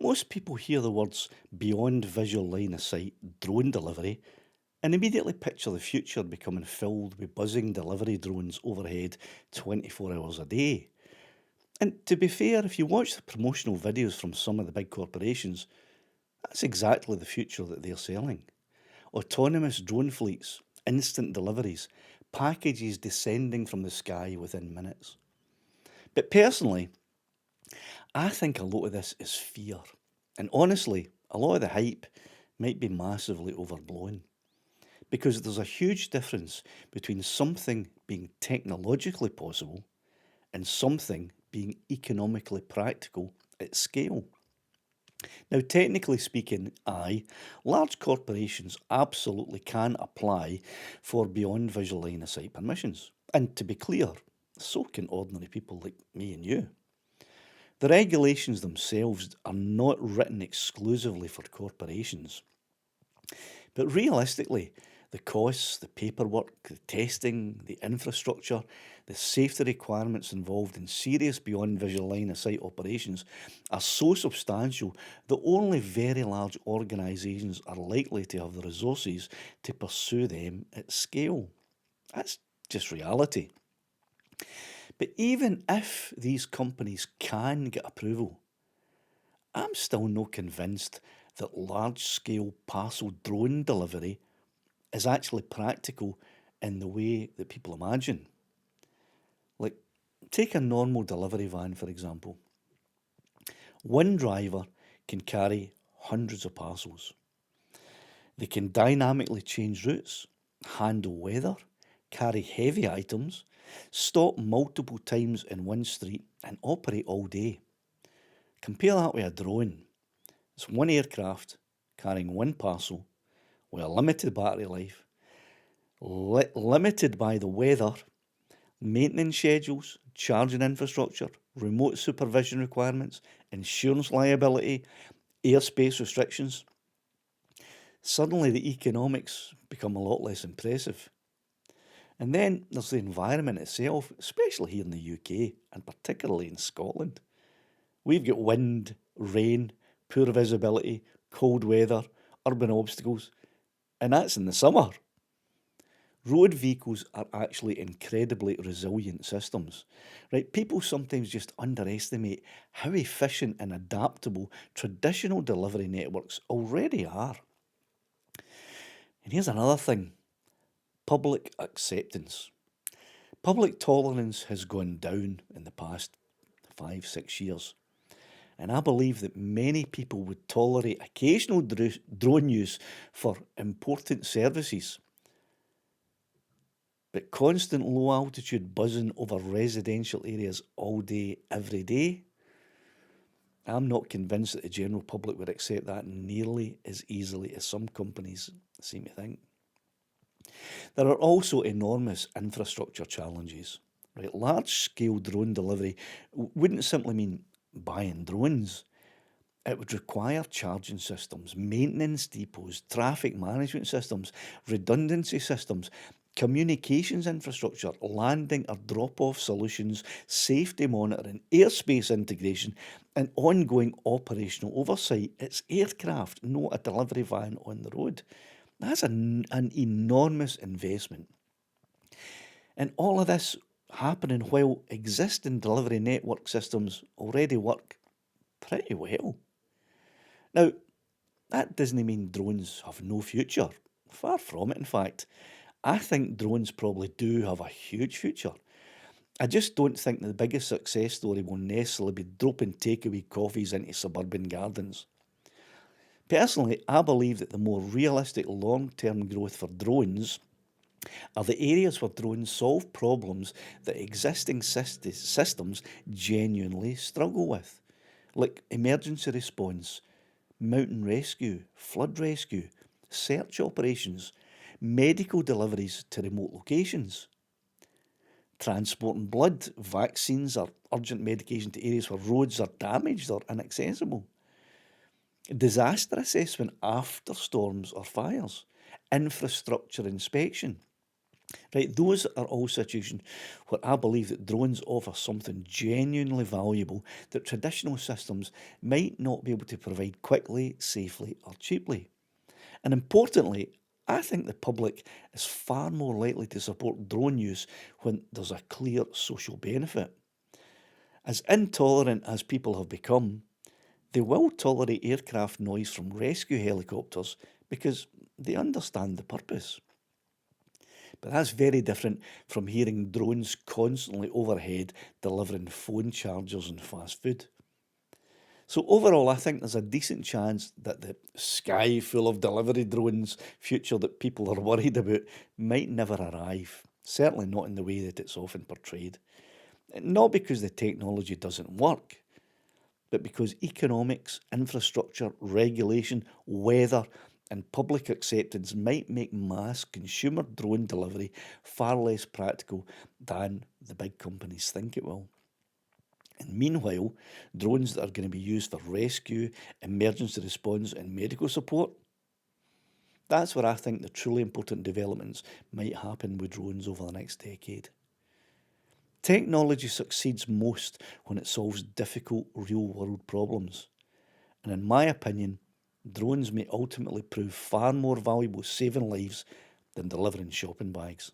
Most people hear the words beyond visual line of sight drone delivery and immediately picture the future becoming filled with buzzing delivery drones overhead 24 hours a day. And to be fair, if you watch the promotional videos from some of the big corporations, that's exactly the future that they're selling. Autonomous drone fleets, instant deliveries, packages descending from the sky within minutes. But personally, I think a lot of this is fear. And honestly, a lot of the hype might be massively overblown. Because there's a huge difference between something being technologically possible and something being economically practical at scale. Now, technically speaking, large corporations absolutely can apply for beyond visual line of sight permissions. And to be clear, so can ordinary people like me and you. The regulations themselves are not written exclusively for corporations. But realistically, the costs, the paperwork, the testing, the infrastructure, the safety requirements involved in serious beyond visual line of sight operations are so substantial that only very large organisations are likely to have the resources to pursue them at scale. That's just reality. But even if these companies can get approval, I'm still not convinced that large scale parcel drone delivery is actually practical in the way that people imagine. Like, take a normal delivery van, for example. One driver can carry hundreds of parcels. They can dynamically change routes, handle weather, carry heavy items, stop multiple times in one street, and operate all day. Compare that with a drone. It's one aircraft carrying one parcel with a limited battery life, limited by the weather, maintenance schedules, charging infrastructure, remote supervision requirements, insurance liability, airspace restrictions. Suddenly the economics become a lot less impressive. And then there's the environment itself, especially here in the UK and particularly in Scotland. We've got wind, rain, poor visibility, cold weather, urban obstacles, and that's in the summer. Road vehicles are actually incredibly resilient systems, right? People sometimes just underestimate how efficient and adaptable traditional delivery networks already are. And here's another thing: public acceptance. Public tolerance has gone down in the past 5, 6 years. And I believe that many people would tolerate occasional drone use for important services. But constant low altitude buzzing over residential areas all day, every day, I'm not convinced that the general public would accept that nearly as easily as some companies seem to think. There are also enormous infrastructure challenges. Right? Large scale drone delivery wouldn't simply mean buying drones. It would require charging systems, maintenance depots, traffic management systems, redundancy systems, communications infrastructure, landing or drop off solutions, safety monitoring, airspace integration, and ongoing operational oversight. It's aircraft, not a delivery van on the road. That's an enormous investment. And all of this happening while existing delivery network systems already work pretty well. Now, that doesn't mean drones have no future. Far from it, in fact. I think drones probably do have a huge future. I just don't think the biggest success story will necessarily be dropping takeaway coffees into suburban gardens. Personally, I believe that the more realistic long-term growth for drones are the areas where drones solve problems that existing systems genuinely struggle with, like emergency response, mountain rescue, flood rescue, search operations, medical deliveries to remote locations, transporting blood, vaccines, or urgent medication to areas where roads are damaged or inaccessible, disaster assessment after storms or fires, infrastructure inspection, Right, those are all situations where I believe that drones offer something genuinely valuable that traditional systems might not be able to provide quickly, safely, or cheaply. And importantly, I think the public is far more likely to support drone use when there's a clear social benefit. As intolerant as people have become, they will tolerate aircraft noise from rescue helicopters because they understand the purpose. But that's very different from hearing drones constantly overhead delivering phone chargers and fast food. So, overall, I think there's a decent chance that the sky full of delivery drones future that people are worried about might never arrive. Certainly not in the way that it's often portrayed. Not because the technology doesn't work, but because economics, infrastructure, regulation, weather, and public acceptance might make mass consumer drone delivery far less practical than the big companies think it will. And meanwhile, drones that are going to be used for rescue, emergency response, and medical support, that's where I think the truly important developments might happen with drones over the next decade. Technology succeeds most when it solves difficult real world problems. And in my opinion, drones may ultimately prove far more valuable saving lives than delivering shopping bags.